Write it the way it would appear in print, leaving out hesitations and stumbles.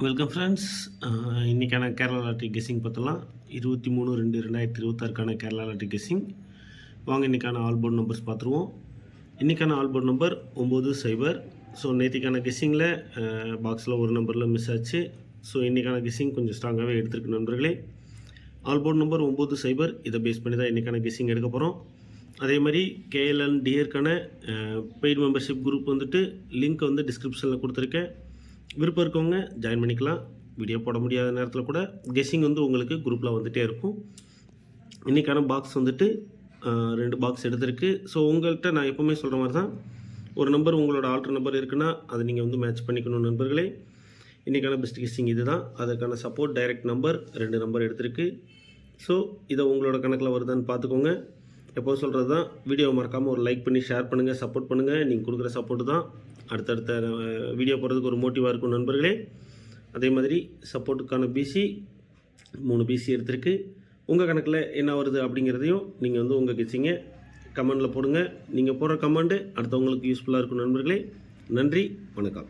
Welcome friends. இன்றைக்கான Kerala lottery guessing பார்த்தலாம். 23/2/2026க்கான Kerala lottery guessing. வாங்க இன்றைக்கான ஆல்போர்ட் நம்பர்ஸ் பார்த்துருவோம். இன்றைக்கான ஆல்போர்ட் நம்பர் 90. ஸோ நேற்றுக்கான கெஸ்ஸிங்கில் பாக்ஸில் ஒரு நம்பரில் மிஸ் ஆச்சு. ஸோ இன்றைக்கான கெஸ்ஸிங் கொஞ்சம் ஸ்ட்ராங்காகவே எடுத்துருக்கு நண்பர்களே. Allport number 90. இதை பேஸ் பண்ணி தான் இன்றைக்கான கெஸ்ஸிங் எடுக்க போகிறோம். அதே மாதிரி கேஎல்என் டியருக்கான பெய்டு மெம்பர்ஷிப் குரூப் வந்துட்டு லிங்க் வந்து டிஸ்கிரிப்ஷனில் கொடுத்துருக்கேன். விருப்பம் இருக்கவங்க ஜாயின் பண்ணிக்கலாம். வீடியோ போட முடியாத நேரத்தில் கூட கெஸ்ஸிங் வந்து உங்களுக்கு குரூப்பில் வந்துகிட்டே இருக்கும். இன்றைக்கான பாக்ஸ் வந்துட்டு 2 பாக்ஸ் எடுத்திருக்கு. ஸோ உங்கள்கிட்ட நான் எப்போவுமே சொல்கிற மாதிரி தான், ஒரு நம்பர் உங்களோட ஆல்ட்ரு நம்பர் இருக்குன்னா அதை நீங்கள் வந்து மேட்ச் பண்ணிக்கணும் நண்பர்களே. இன்றைக்கான பெஸ்ட் கெஸ்ஸிங் இது தான். அதற்கான சப்போர்ட் டைரக்ட் நம்பர் 2 நம்பர் எடுத்திருக்கு. ஸோ இதை உங்களோட கணக்கில் வருதான்னு பார்த்துக்கோங்க. எப்போது சொல்கிறது தான், வீடியோ மறக்காமல் ஒரு லைக் பண்ணி ஷேர் பண்ணுங்கள், சப்போர்ட் பண்ணுங்கள். நீங்கள் கொடுக்குற சப்போர்ட்டு தான் அடுத்தடுத்த வீடியோ போடுறதுக்கு ஒரு மோட்டிவாக இருக்கும் நண்பர்களே. அதே மாதிரி சப்போர்ட்டுக்கான பிசி 3 பிசி எடுத்திருக்கு. உங்கள் கணக்கில் என்ன வருது அப்படிங்கிறதையும் நீங்கள் வந்து உங்கள் கெஸ்ஸிங்கை கமெண்டில் போடுங்க. நீங்கள் போடுற கமெண்டு அடுத்தவங்களுக்கு யூஸ்ஃபுல்லாக இருக்கும் நண்பர்களே. நன்றி, வணக்கம்.